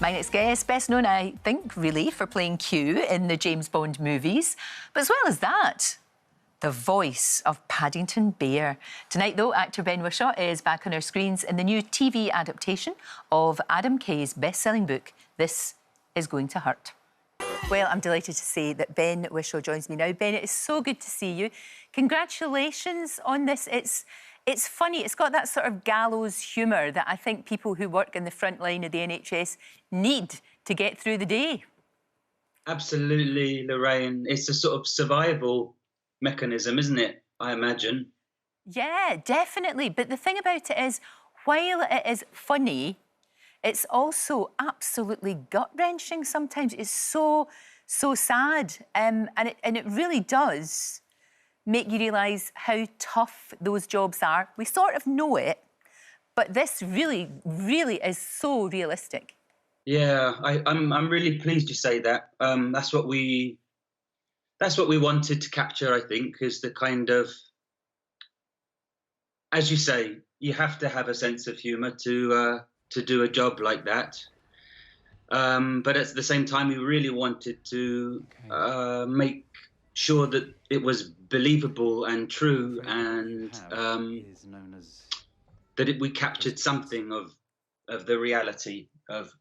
My next guest, best known, I think, really, for playing Q in the James Bond movies. But as well as that, the voice of Paddington Bear. Tonight, though, actor Ben Whishaw is back on our screens in the new TV adaptation of Adam Kay's best-selling book, This Is Going to Hurt. Well, I'm delighted to say that Ben Whishaw joins me now. Ben, it is so good to see you. Congratulations on this. It's funny. It's got that sort of gallows humour that I think people who work in the front line of the NHS need to get through the day. Absolutely, Lorraine. It's a sort of survival mechanism, isn't it? I imagine. Yeah, definitely. But the thing about it is, while it is funny, it's also absolutely gut-wrenching sometimes. It's so sad. And it really does make you realise how tough those jobs are. We sort of know it, but this really, really is so realistic. Yeah, I'm really pleased you say that. That's what we wanted to capture, I think, is the kind of, as you say, you have to have a sense of humour to do a job like that. But at the same time, we really wanted to make sure that it was believable and true, and that we captured something of the reality of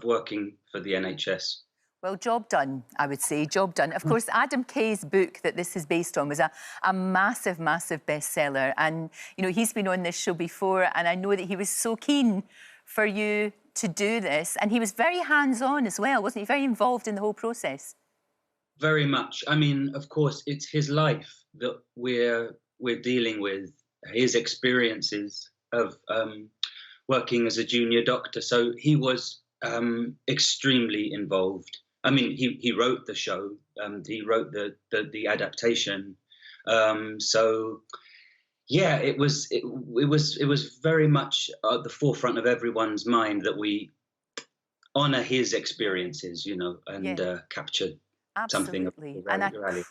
working for the NHS. Well, job done, I would say, job done. Of course, Adam Kay's book that this is based on was a massive, massive bestseller. And, you know, he's been on this show before, and I know that he was so keen for you to do this. And he was very hands-on as well, wasn't he? Very involved in the whole process. Very much. I mean, of course, it's his life that we're dealing with, his experiences of working as a junior doctor. So he was extremely involved. I mean, he wrote the show, he wrote the adaptation. So yeah, it was very much at the forefront of everyone's mind that we honour his experiences, you know, and capture something. Absolutely. And a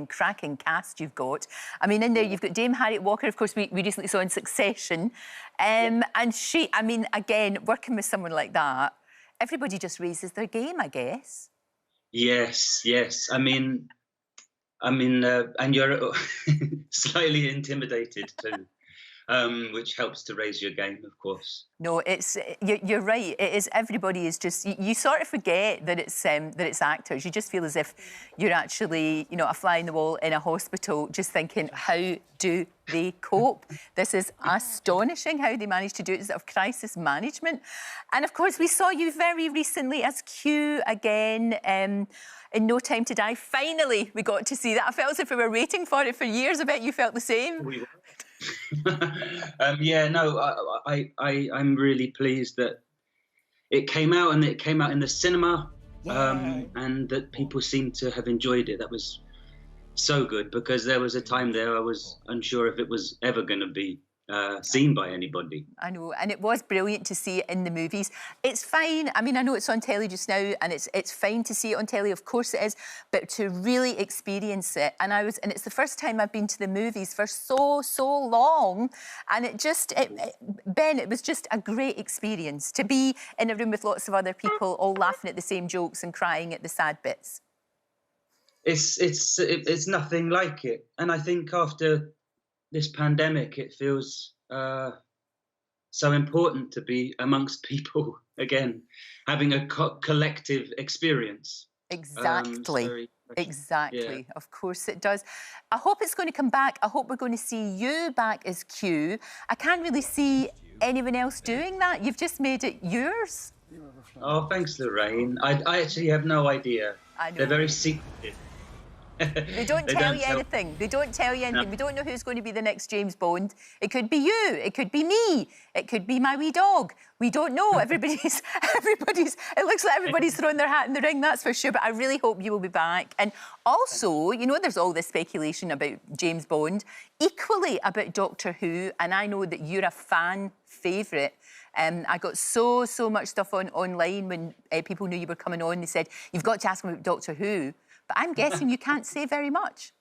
cracking cast you've got. I mean, in there you've got Dame Harriet Walker, of course, we recently saw in Succession. And she, I mean, again, working with someone like that, everybody just raises their game, I guess. Yes. I mean, and you're slightly intimidated too, which helps to raise your game, of course. No, you're right. It is. Everybody is just. You sort of forget that it's actors. You just feel as if you're actually, you know, a fly in the wall in a hospital, just thinking, how do they cope? This is astonishing how they manage to do it, sort of crisis management. And of course, we saw you very recently as Q again. In No Time to Die. Finally, we got to see that. I felt as if we were waiting for it for years. I bet you felt the same. We were. Yeah, no, I'm really pleased that it came out, and it came out in the cinema, and that people seem to have enjoyed it. That was so good, because there was a time there I was unsure if it was ever going to be seen by anybody. I know, and it was brilliant to see it in the movies. It's fine. I mean, I know it's on telly just now, and it's fine to see it on telly. Of course it is, but to really experience it, and it's the first time I've been to the movies for so long, and Ben, it was just a great experience to be in a room with lots of other people, all laughing at the same jokes and crying at the sad bits. It's nothing like it, and I think after this pandemic, it feels so important to be amongst people again, having a collective experience. Exactly. Exactly. Yeah. Of course it does. I hope it's going to come back. I hope we're going to see you back as Q. I can't really see anyone else doing that. You've just made it yours. Oh, thanks, Lorraine. I actually have no idea. I know. They're very secretive. They don't tell you anything. They don't tell you anything. No. We don't know who's going to be the next James Bond. It could be you. It could be me. It could be my wee dog. We don't know. Everybody's. It looks like everybody's thrown their hat in the ring, that's for sure. But I really hope you will be back. And also, you know, there's all this speculation about James Bond, equally about Doctor Who. And I know that you're a fan favourite. I got so much stuff online when people knew you were coming on. They said, you've got to ask them about Doctor Who. But I'm guessing you can't say very much.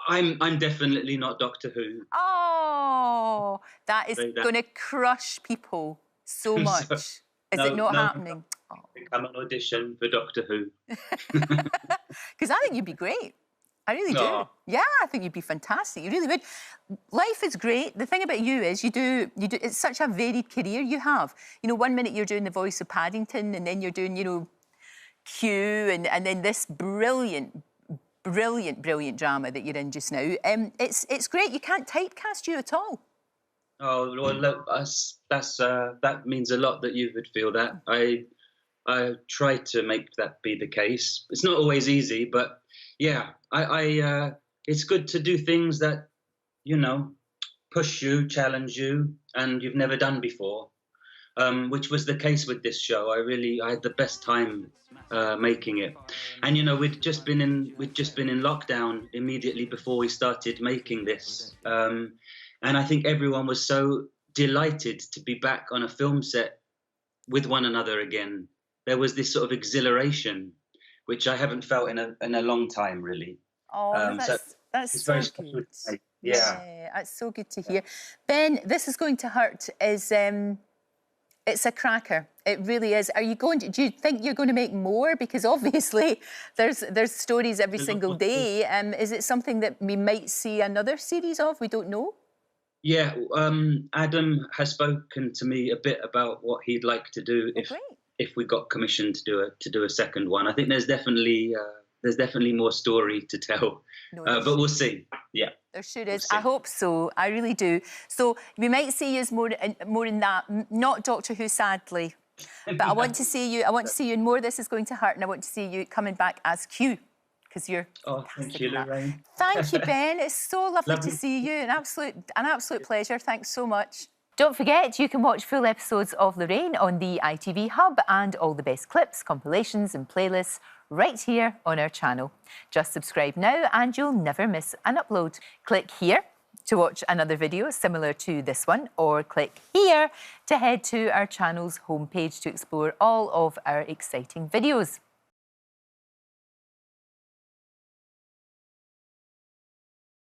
I'm definitely not Doctor Who. Oh, that is going to crush people so much. Is it not happening? Become an audition for Doctor Who. Because I think you'd be great. I really do. Aw. Yeah, I think you'd be fantastic. You really would. Life is great. The thing about you is you do. It's such a varied career you have. You know, one minute you're doing the voice of Paddington, and then you're doing, you know, Q, and then this brilliant drama that you're in just now. It's great. You can't typecast you at all. Oh well, look, that means a lot that you would feel that. I try to make that be the case. It's not always easy, but yeah, it's good to do things that, you know, push you, challenge you, and you've never done before. Which was the case with this show. I had the best time making it, and you know, we'd just been in lockdown immediately before we started making this, and I think everyone was so delighted to be back on a film set with one another again. There was this sort of exhilaration, which I haven't felt in a long time, really. Oh, that's so good. Yeah, that's so good to hear. Ben, This Is Going to Hurt is it's a cracker. It really is. Do you think you're going to make more? Because obviously there's stories every single day. Is it something that we might see another series of? We don't know. Yeah, Adam has spoken to me a bit about what he'd like to do if we got commissioned to do a second one. I think there's definitely more story to tell, but we'll see. Yeah, there sure is. I hope so. I really do. So we might see you more in that. Not Doctor Who, sadly, but I want to see you. I want to see you in more. This Is Going to Hurt, and I want to see you coming back as Q. Because you're thank you, Lorraine. Thank you, Ben. It's so lovely to see you. An absolute pleasure. Thanks so much. Don't forget, you can watch full episodes of Lorraine on the ITV Hub and all the best clips, compilations and playlists right here on our channel. Just subscribe now and you'll never miss an upload. Click here to watch another video similar to this one, or click here to head to our channel's homepage to explore all of our exciting videos.